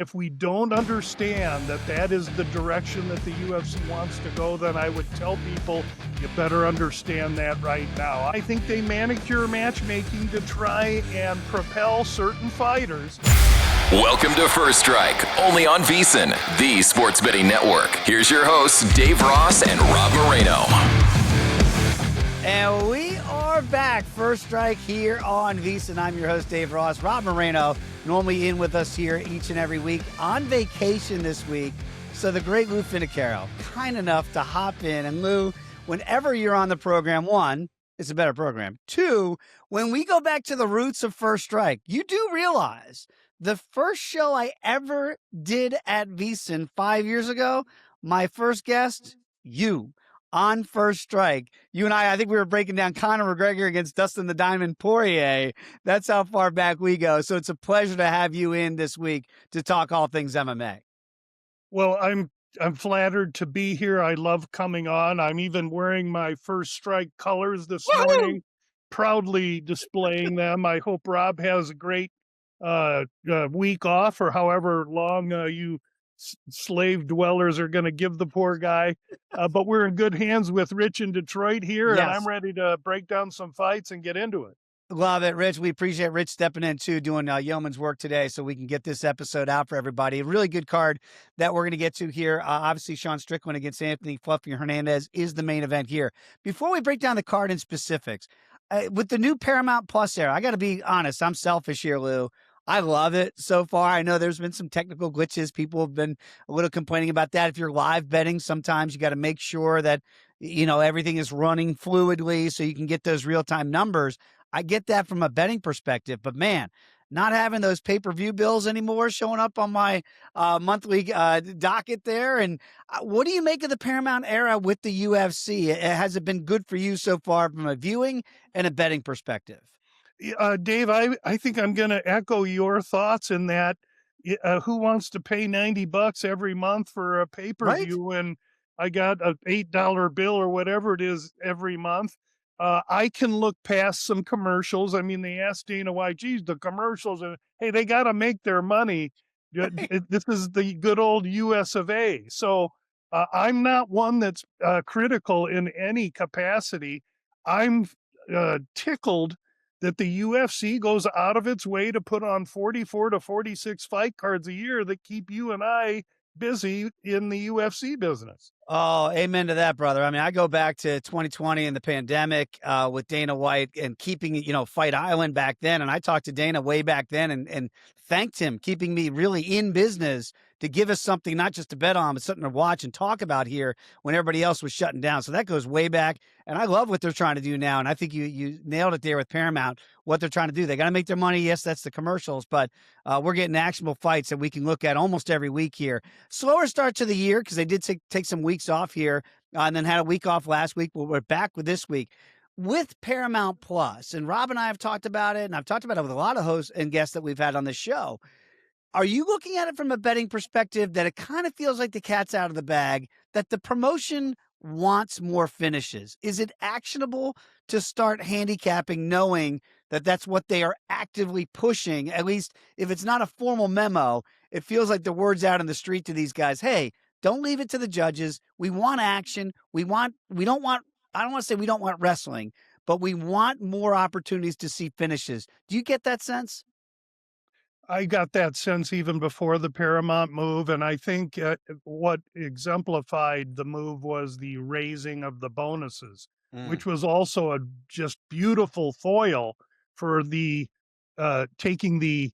If we don't understand that that is the direction that the UFC wants to go, then I would tell people you better understand that right now. I think they manicure matchmaking to try and propel certain fighters. Welcome to First Strike, only on VSiN, the sports betting network. Here's your hosts, Dave Ross and Rob Moreno. And we are back. First Strike here on VSiN. I'm your host, Dave Ross. Rob Moreno, normally in with us here each and every week, on vacation this week. So the great Lou Finocchiaro, kind enough to hop in. And Lou, whenever you're on the program, one, it's a better program. Two, when we go back to the roots of First Strike, you do realize the first show I ever did at VSiN 5 years ago, my first guest, you. On First Strike, you and I think we were breaking down Conor McGregor against Dustin the Diamond Poirier. That's how far back we go. So it's a pleasure to have you in this week to talk all things MMA. Well, I'm flattered to be here. I love coming on. I'm even wearing my First Strike colors this morning, proudly displaying them. I hope Rob has a great week off, or however long you slave dwellers are going to give the poor guy. But we're in good hands with Rich in Detroit here, Yes. and I'm ready to break down some fights and get into it. Love it, Rich. We appreciate Rich stepping in, too, doing yeoman's work today so we can get this episode out for everybody. A really good card that we're going to get to here. Obviously, Sean Strickland against Anthony Fluffy Hernandez is the main event here. Before we break down the card in specifics, with the new Paramount Plus era, I got to be honest, I'm selfish here, Lou. I love it so far. I know there's been some technical glitches. People have been a little complaining about that. If you're live betting, sometimes you got to make sure that, everything is running fluidly so you can get those real-time numbers. I get that from a betting perspective, but man, not having those pay-per-view bills anymore showing up on my monthly docket there. And what do you make of the Paramount era with the UFC? Has it been good for you so far from a viewing and a betting perspective? Dave, I think I'm going to echo your thoughts in that who wants to pay $90 every month for a pay-per-view when I got an $8 bill or whatever it is every month? I can look past some commercials. I mean, they asked Dana White, geez, the commercials, hey, they got to make their money. This is the good old US of A. So I'm not one that's critical in any capacity. I'm tickled that the UFC goes out of its way to put on 44 to 46 fight cards a year that keep you and I busy in the UFC business. Oh, amen to that, brother. I mean, I go back to 2020 and the pandemic with Dana White and keeping, Fight Island back then. And I talked to Dana way back then and thanked him, keeping me really in business to give us something not just to bet on, but something to watch and talk about here when everybody else was shutting down. So that goes way back. And I love what they're trying to do now. And I think you nailed it there with Paramount, what they're trying to do. They got to make their money. Yes, that's the commercials, but we're getting actionable fights that we can look at almost every week here. Slower start to the year because they did take some weeks off here and then had a week off last week. But we're back with this week with Paramount Plus. And Rob and I have talked about it, and I've talked about it with a lot of hosts and guests that we've had on the show. Are you looking at it from a betting perspective that it kind of feels like the cat's out of the bag, that the promotion wants more finishes? Is it actionable to start handicapping knowing that that's what they are actively pushing? At least if it's not a formal memo, it feels like the word's out in the street to these guys. Hey, don't leave it to the judges. We want action. I don't want wrestling, but we want more opportunities to see finishes. Do you get that sense? I got that sense even before the Paramount move, and I think what exemplified the move was the raising of the bonuses, which was also a just beautiful foil for the taking the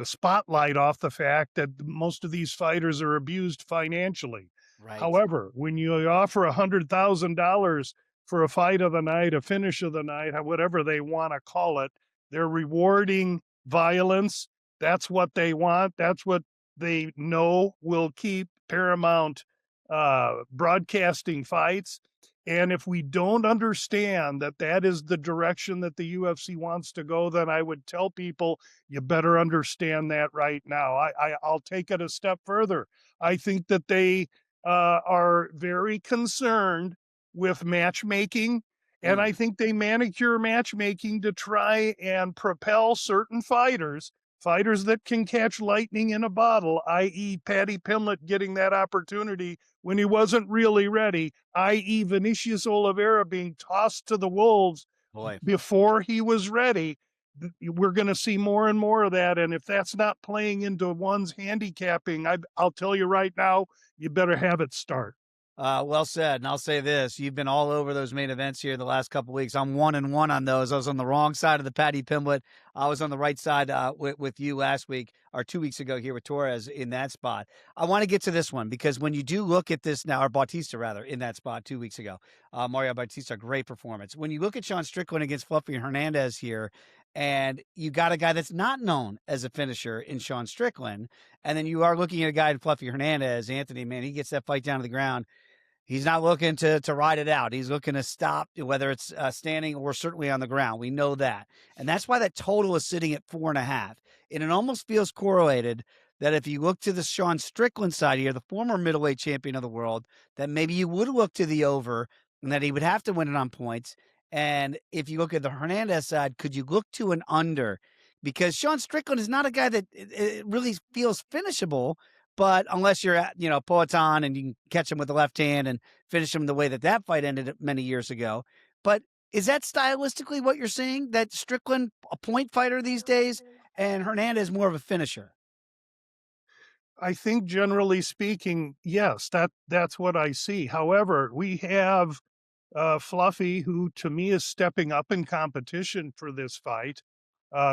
spotlight off the fact that most of these fighters are abused financially. Right. However, when you offer $100,000 for a fight of the night, a finish of the night, whatever they want to call it, they're rewarding violence. That's what they want. That's what they know will keep Paramount broadcasting fights. And if we don't understand that that is the direction that the UFC wants to go, then I would tell people you better understand that right now. I'll take it a step further. I think that they are very concerned with matchmaking. And I think they manicure matchmaking to try and propel certain fighters fighters that can catch lightning in a bottle, i.e. Paddy Pimblett getting that opportunity when he wasn't really ready, i.e. Vinicius Oliveira being tossed to the wolves Boy. before he was ready. We're going to see more and more of that. And if that's not playing into one's handicapping, I'll tell you right now, you better have it start. Well said. And I'll say this: you've been all over those main events here the last couple of weeks. I'm 1-1 on those. I was on the wrong side of the Paddy Pimblett. I was on the right side with you last week or 2 weeks ago here with Torres in that spot. I want to get to this one because when you do look at this now, or Bautista rather, in that spot 2 weeks ago, Mario Bautista, great performance. When you look at Sean Strickland against Fluffy Hernandez here, and you got a guy that's not known as a finisher in Sean Strickland, and then you are looking at a guy in Fluffy Hernandez, Anthony, man, he gets that fight down to the ground. He's not looking to ride it out. He's looking to stop, whether it's standing or certainly on the ground. We know that. And that's why that total is sitting at 4.5. And it almost feels correlated that if you look to the Sean Strickland side here, the former middleweight champion of the world, that maybe you would look to the over and that he would have to win it on points. And if you look at the Hernandez side, could you look to an under? Because Sean Strickland is not a guy that it really feels finishable. But unless you're at, Poatan and you can catch him with the left hand and finish him the way that fight ended many years ago. But is that stylistically what you're seeing? That Strickland a point fighter these days and Hernandez more of a finisher? I think generally speaking, yes, that's what I see. However, we have Fluffy, who to me is stepping up in competition for this fight.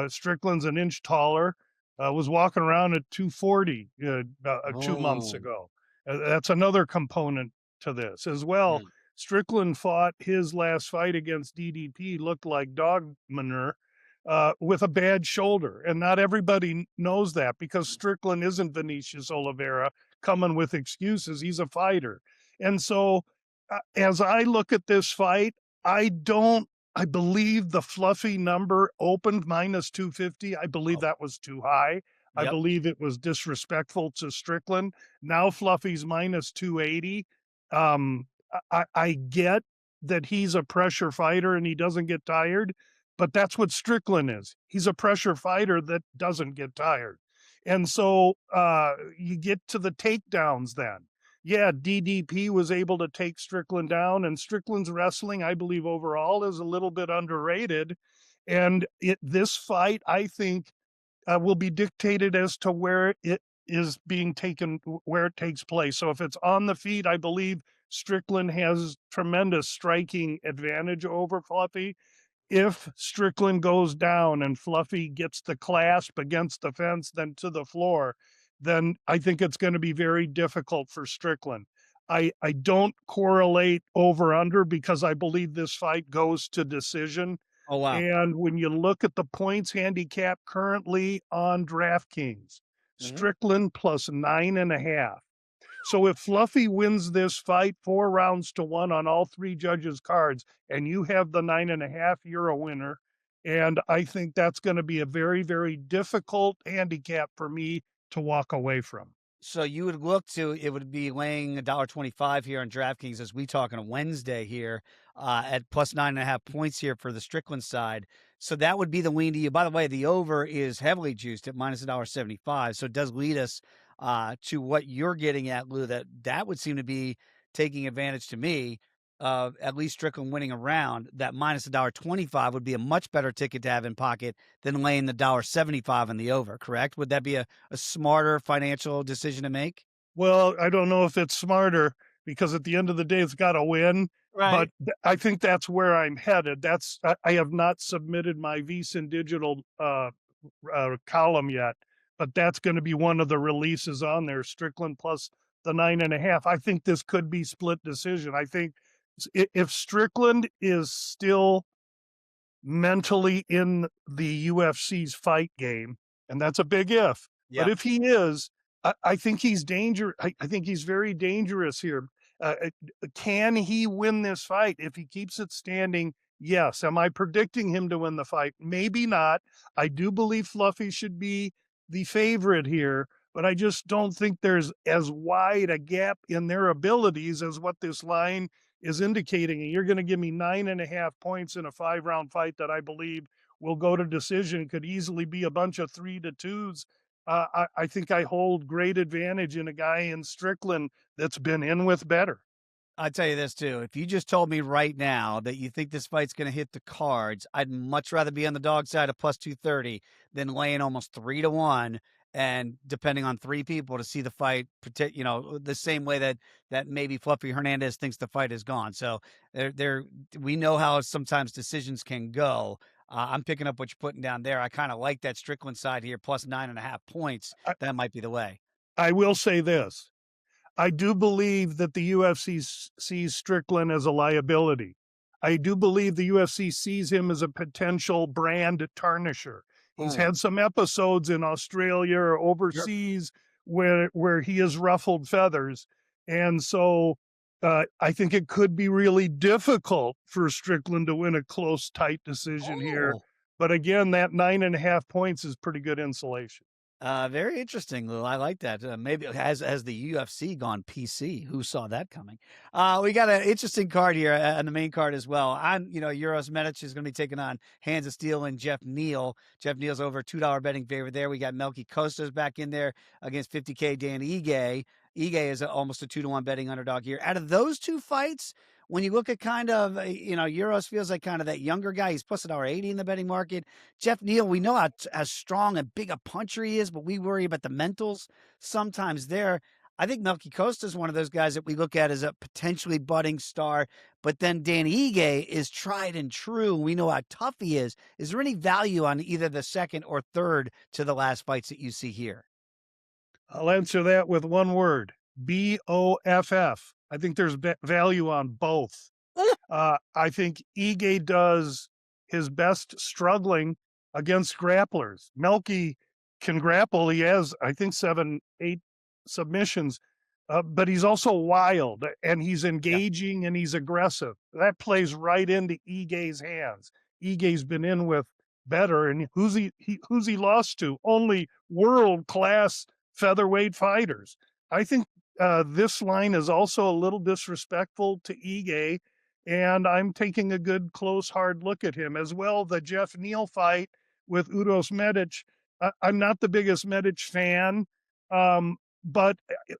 Strickland's an inch taller. Was walking around at 240 2 months ago. That's another component to this as well. Strickland fought his last fight against DDP, looked like dog manure, with a bad shoulder. And not everybody knows that because Strickland isn't Vinicius Oliveira coming with excuses. He's a fighter. And so as I look at this fight, I believe the Fluffy number opened minus 250. I believe that was too high. I believe it was disrespectful to Strickland. Now Fluffy's minus 280. I get that he's a pressure fighter and he doesn't get tired, but that's what Strickland is. He's a pressure fighter that doesn't get tired. And so you get to the takedowns then. Yeah, DDP was able to take Strickland down, and Strickland's wrestling, I believe, overall is a little bit underrated. And this fight, I think, will be dictated as to where it is being taken, where it takes place. So if it's on the feet, I believe Strickland has tremendous striking advantage over Fluffy. If Strickland goes down and Fluffy gets the clasp against the fence, then to the floor, then I think it's going to be very difficult for Strickland. I don't correlate over under because I believe this fight goes to decision. Oh, wow. And when you look at the points handicap currently on DraftKings, Strickland plus 9.5. So if Fluffy wins this fight 4 rounds to 1 on all 3 judges' cards, and you have the 9.5, you're a winner. And I think that's going to be a very, very difficult handicap for me to walk away from. So you would look to, it would be laying $1.25 here on DraftKings as we talk on a Wednesday here at plus 9.5 points here for the Strickland side. So that would be the lean to you. By the way, the over is heavily juiced at minus $1.75. So it does lead us to what you're getting at, Lou, that would seem to be taking advantage to me of at least Strickland winning a round. That minus $1.25 would be a much better ticket to have in pocket than laying the $1.75 on the over, correct? Would that be a smarter financial decision to make? Well, I don't know if it's smarter because at the end of the day, it's got to win. Right. But I think that's where I'm headed. I have not submitted my VSiN digital column yet, but that's going to be one of the releases on there, Strickland plus the 9.5. I think this could be split decision. I think if Strickland is still mentally in the UFC's fight game, and that's a big if, but if he is, I think he's dangerous. I think he's very dangerous here. Can he win this fight if he keeps it standing? Yes. Am I predicting him to win the fight? Maybe not. I do believe Fluffy should be the favorite here, but I just don't think there's as wide a gap in their abilities as what this line is indicating. And you're going to give me 9.5 points in a 5-round fight that I believe will go to decision, could easily be a bunch of 3-2s. I think I hold great advantage in a guy in Strickland that's been in with better. I'll tell you this too. If you just told me right now that you think this fight's going to hit the cards, I'd much rather be on the dog side of plus 230 than laying almost 3-1 and depending on three people to see the fight, the same way that maybe Fluffy Hernandez thinks the fight is gone. So we know how sometimes decisions can go. I'm picking up what you're putting down there. I kind of like that Strickland side here, plus 9.5 points. I, That might be the way. I will say this. I do believe that the UFC sees Strickland as a liability. I do believe the UFC sees him as a potential brand tarnisher. He's Oh, had some episodes in Australia or sure. overseas where he has ruffled feathers, and so I think it could be really difficult for Strickland to win a close, tight decision here. Oh. But again, that 9.5 points is pretty good insulation. Very interesting, Lou. I like that. Maybe has the UFC gone PC? Who saw that coming? We got an interesting card here on the main card as well. Euros Medic is going to be taking on Hands of Steel and Jeff Neal. Jeff Neal's over $2 betting favorite there. We got Melky Costas back in there against 50K Dan Ige. Ige is almost a 2-1 betting underdog here. Out of those two fights, when you look at kind of, Euros feels like kind of that younger guy. He's plus $1.80 in the betting market. Jeff Neal, we know how strong and big a puncher he is, but we worry about the mentals sometimes there. I think Melky Costa is one of those guys that we look at as a potentially budding star, but then Dan Ige is tried and true. We know how tough he is. Is there any value on either the second or third to the last fights that you see here? I'll answer that with one word: BOFF. I think there's value on both. I think Ige does his best struggling against grapplers. Melky can grapple. He has, I think, 7, 8 submissions, but he's also wild and he's Yeah. engaging and he's aggressive. That plays right into Ige's hands. Ige's been in with better, and who's he lost to? Only world class featherweight fighters. I think this line is also a little disrespectful to Ige, and I'm taking a good, close, hard look at him as well. The Jeff Neal fight with Uros Medic. I'm not the biggest Medic fan, but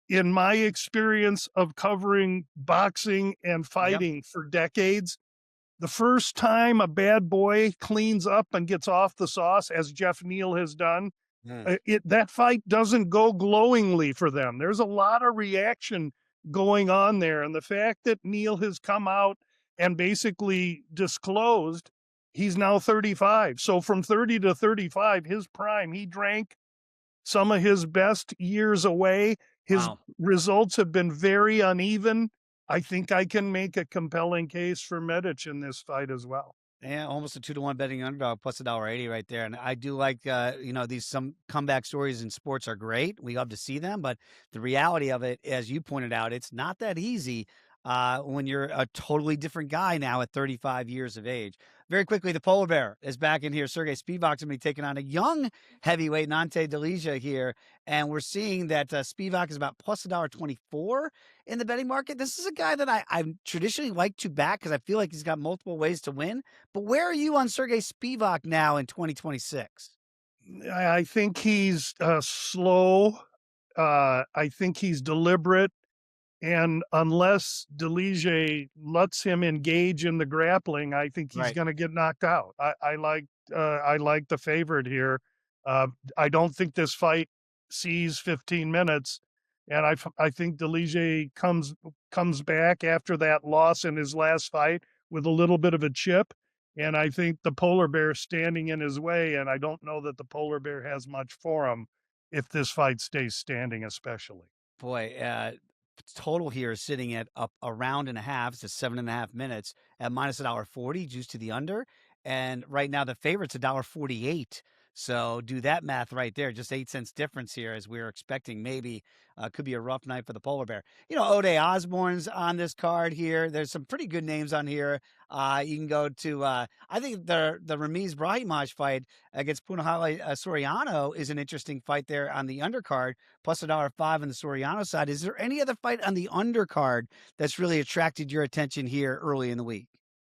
in my experience of covering boxing and Yep. fighting for decades, the first time a bad boy cleans up and gets off the sauce, as Jeff Neal has done, that fight doesn't go glowingly for them. There's a lot of reaction going on there, and the fact that Neal has come out and basically disclosed he's now 35. So from 30 to 35, his prime, he drank some of his best years away. His Wow. results have been very uneven. I think I can make a compelling case for Medic in this fight as well. Yeah, almost a 2-1 betting underdog plus $1.80 right there. And I do like, some comeback stories in sports are great. We love to see them, but the reality of it, as you pointed out, it's not that easy when you're a totally different guy now at 35 years of age. Very quickly, the polar bear is back in here. Sergey Spivak's going to be taking on a young heavyweight, Nante Delija here. And we're seeing that Spivak is about plus $1.24 in the betting market. This is a guy that I traditionally like to back because I feel like he's got multiple ways to win. But where are you on Sergey Spivak now in 2026? I think he's slow. I think he's deliberate. And unless Delije lets him engage in the grappling, I think he's Right. going to get knocked out. I like the favorite here. I don't think this fight sees 15 minutes, and I think Delije comes back after that loss in his last fight with a little bit of a chip, and I think the polar bear standing in his way, and I don't know that the polar bear has much for him if this fight stays standing, especially. Boy, total here is sitting at up a round and a half to 7.5 minutes at minus $1.40, juice to the under. And right now the favorite's $1.48. So do that math right there. Just 8 cents difference here as we are expecting maybe could be a rough night for the polar bear. Ode Osborne's on this card here. There's some pretty good names on here. You can go to, I think the Ramiz Brahimaj fight against Punahele Soriano is an interesting fight there on the undercard, plus $1.05 on the Soriano side. Is there any other fight on the undercard that's really attracted your attention here early in the week?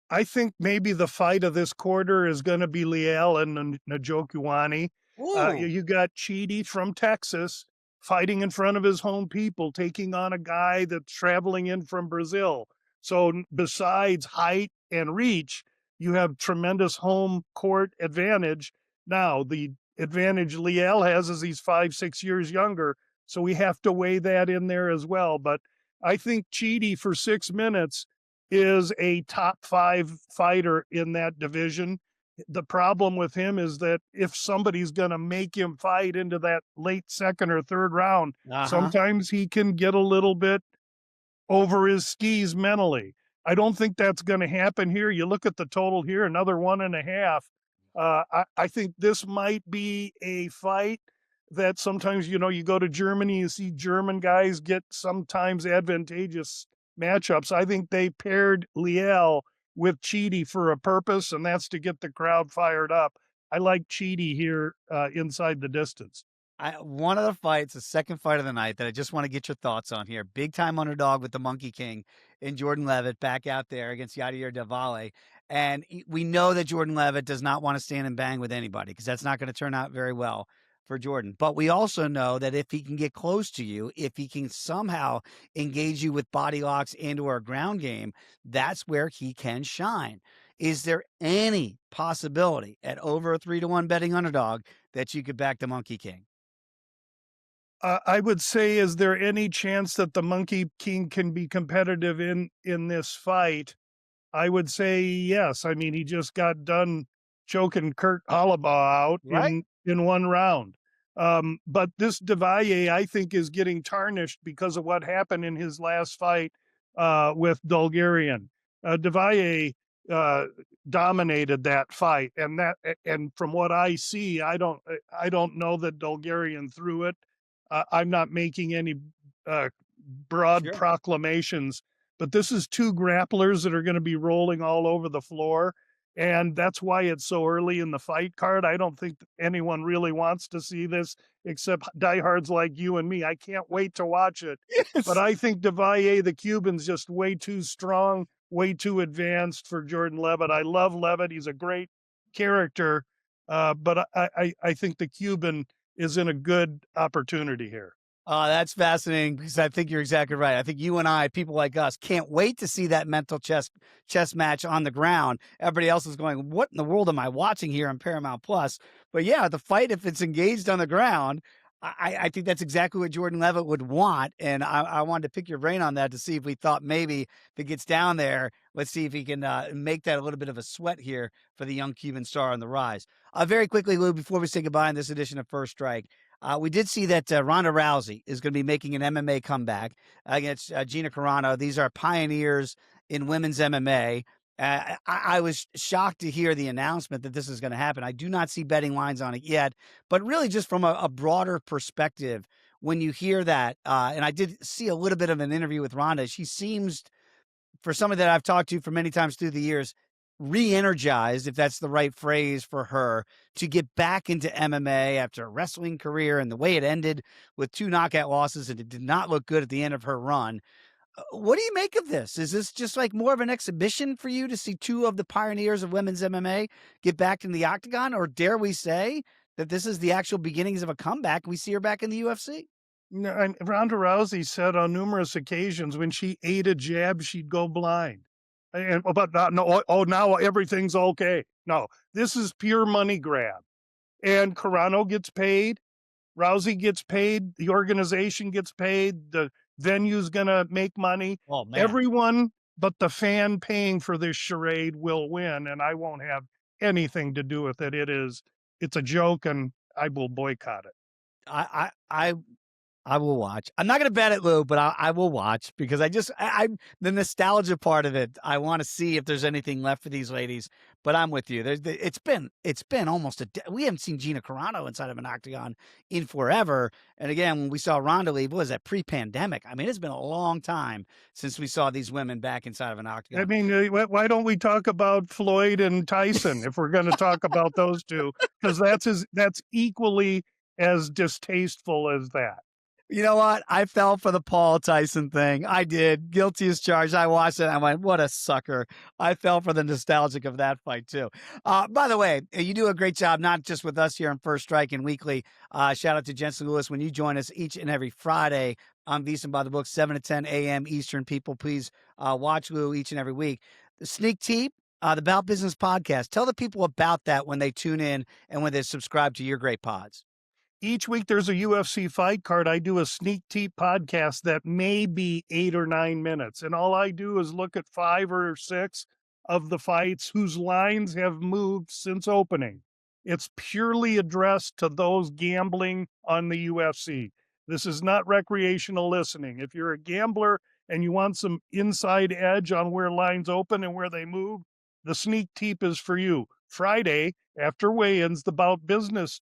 I think maybe the fight of this quarter is going to be Liel and Njokuani. Ooh. You got Chidi from Texas fighting in front of his home people, taking on a guy that's traveling in from Brazil. So besides height and reach, you have tremendous home court advantage. Now, the advantage Liel has is he's 5-6 years younger. So we have to weigh that in there as well. But I think Chidi for 6 minutes is a top 5 fighter in that division. The problem with him is that if somebody's going to make him fight into that late second or third round, sometimes he can get a little bit over his skis mentally. I don't think that's going to happen here. You look at the total here, another 1.5. I think this might be a fight that sometimes, you go to Germany, you see German guys get sometimes advantageous matchups. I think they paired Liel with Chidi for a purpose, and that's to get the crowd fired up. I like Chidi here inside the distance. One of the fights, the second fight of the night that I just want to get your thoughts on here. Big time underdog with the Monkey King and Jordan Levitt back out there against Yadir Davale. And we know that Jordan Levitt does not want to stand and bang with anybody because that's not going to turn out very well for Jordan. But we also know that if he can get close to you, if he can somehow engage you with body locks and or a ground game, that's where he can shine. Is there any possibility at over a 3-1 betting underdog that you could back the Monkey King? I would say, is there any chance that the Monkey King can be competitive in this fight? I would say yes. I mean, he just got done choking Kurt Hollabaugh out in one round. But this Devalle, I think, is getting tarnished because of what happened in his last fight with Bulgarian. Devalle dominated that fight, and from what I see, I don't know that Bulgarian threw it. I'm not making any broad proclamations, but this is two grapplers that are going to be rolling all over the floor. And that's why it's so early in the fight card. I don't think anyone really wants to see this except diehards like you and me. I can't wait to watch it. Yes. But I think Devalle, the Cuban's just way too strong, way too advanced for Jordan Levitt. I love Levitt. He's a great character. But I think the Cuban is in a good opportunity here. That's fascinating because I think you're exactly right. I think you and I, people like us, can't wait to see that mental chess match on the ground. Everybody else is going, what in the world am I watching here on Paramount Plus? But yeah, the fight, if it's engaged on the ground, I think that's exactly what Jordan Levitt would want. And I wanted to pick your brain on that to see if we thought maybe if it gets down there, let's see if he can make that a little bit of a sweat here for the young Cuban star on the rise. Very quickly, Lou, before we say goodbye in this edition of First Strike, we did see that Ronda Rousey is going to be making an MMA comeback against Gina Carano. These are pioneers in women's MMA. I was shocked to hear the announcement that this is going to happen. I do not see betting lines on it yet, but really just from a broader perspective, when you hear that, and I did see a little bit of an interview with Ronda, she seems, for somebody that I've talked to for many times through the years, re-energized, if that's the right phrase for her, to get back into MMA after a wrestling career and the way it ended with 2 knockout losses, and it did not look good at the end of her run. What do you make of this? Is this just like more of an exhibition for you to see 2 of the pioneers of women's MMA get back in the octagon? Or dare we say that this is the actual beginnings of a comeback? We see her back in the UFC. No, and Ronda Rousey said on numerous occasions when she ate a jab, she'd go blind. But no, now everything's okay. No, this is pure money grab. And Carano gets paid. Rousey gets paid. The organization gets paid. The venue's going to make money. Oh, man. Everyone but the fan paying for this charade will win, and I won't have anything to do with it. It's a joke, and I will boycott it. I will watch. I'm not going to bet it, Lou, but I will watch because I'm the nostalgia part of it. I want to see if there's anything left for these ladies. But I'm with you. It's been almost we haven't seen Gina Carano inside of an octagon in forever. And again, when we saw Ronda leave, what was that, pre-pandemic? I mean, it's been a long time since we saw these women back inside of an octagon. I mean, why don't we talk about Floyd and Tyson if we're going to talk about those two? Because that's equally as distasteful as that. You know what? I fell for the Paul Tyson thing. I did. Guilty as charged. I watched it. I went, what a sucker. I fell for the nostalgic of that fight, too. By the way, you do a great job, not just with us here on First Strike and Weekly. Shout out to Jensen Lewis when you join us each and every Friday on VSiN by the Book, 7 to 10 a.m. Eastern. People, please watch Lou each and every week. The Sneak Teep, the About Business podcast. Tell the people about that when they tune in and when they subscribe to your great pods. Each week there's a UFC fight card. I do a Sneak Teep podcast that may be 8 or 9 minutes. And all I do is look at 5 or 6 of the fights whose lines have moved since opening. It's purely addressed to those gambling on the UFC. This is not recreational listening. If you're a gambler and you want some inside edge on where lines open and where they move, the Sneak Teep is for you. Friday, after weigh-ins, the Bout Business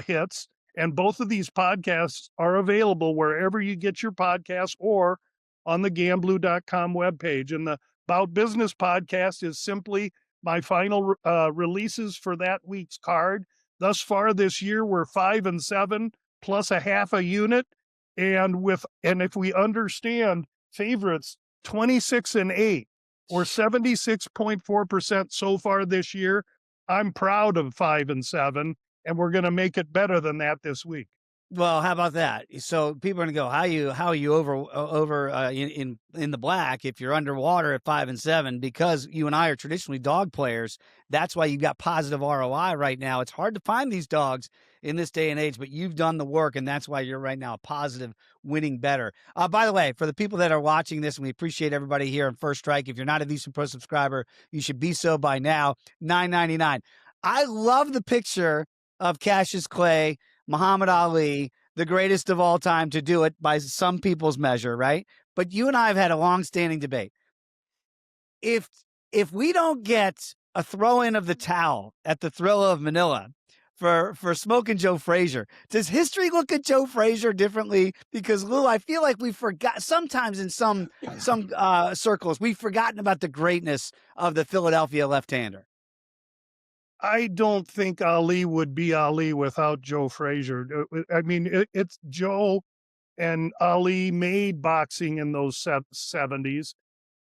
hits. And both of these podcasts are available wherever you get your podcasts or on the gamblu.com webpage. And the About Business podcast is simply my final releases for that week's card. Thus far this year, we're 5-7 plus a half a unit. And if we understand favorites, 26-8 or 76.4% so far this year, I'm proud of 5-7. And we're going to make it better than that this week. Well, how about that? So people are going to go, how are you over in the black if you're underwater at 5-7? Because you and I are traditionally dog players. That's why you've got positive ROI right now. It's hard to find these dogs in this day and age, but you've done the work, and that's why you're right now a positive winning better. By the way, for the people that are watching this, and we appreciate everybody here on First Strike. If you're not a VSiN Pro subscriber, you should be so by now. $9.99. I love the picture of Cassius Clay, Muhammad Ali, the greatest of all time to do it by some people's measure, right? But you and I have had a long-standing debate. If we don't get a throw-in of the towel at the Thrilla of Manila for Smoking Joe Frazier, does history look at Joe Frazier differently? Because, Lou, I feel like we forgot sometimes in some circles, we've forgotten about the greatness of the Philadelphia left-hander. I don't think Ali would be Ali without Joe Frazier. I mean, it's Joe and Ali made boxing in those 70s.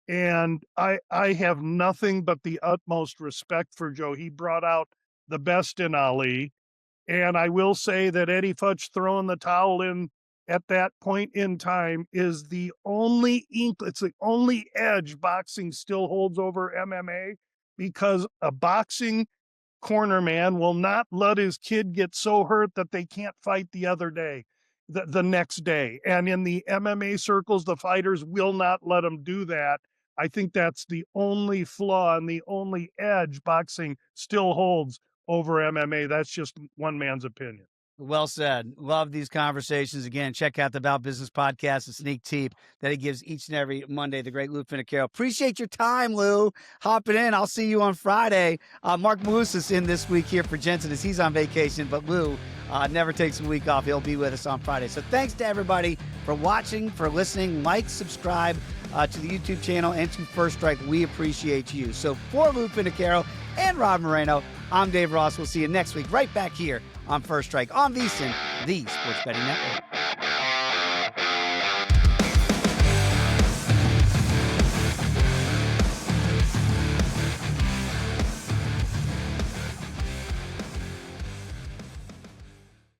And I have nothing but the utmost respect for Joe. He brought out the best in Ali. And I will say that Eddie Futch throwing the towel in at that point in time is the only it's the only edge boxing still holds over MMA, because a boxing corner man will not let his kid get so hurt that they can't fight the next day. And in the MMA circles, the fighters will not let them do that. I think that's the only flaw and the only edge boxing still holds over MMA. That's just one man's opinion. Well said. Love these conversations. Again, check out the About Business podcast, the Sneak Teep that he gives each and every Monday, the great Lou Finocchiaro. Appreciate your time, Lou. Hopping in. I'll see you on Friday. Mark Malusis in this week here for Jensen as he's on vacation, but Lou never takes a week off. He'll be with us on Friday. So thanks to everybody for watching, for listening. Like, subscribe to the YouTube channel and to First Strike. We appreciate you. So for Lou Finocchiaro and Rob Moreno, I'm Dave Ross. We'll see you next week right back here on First Strike on VSiN, the Sports Betting Network.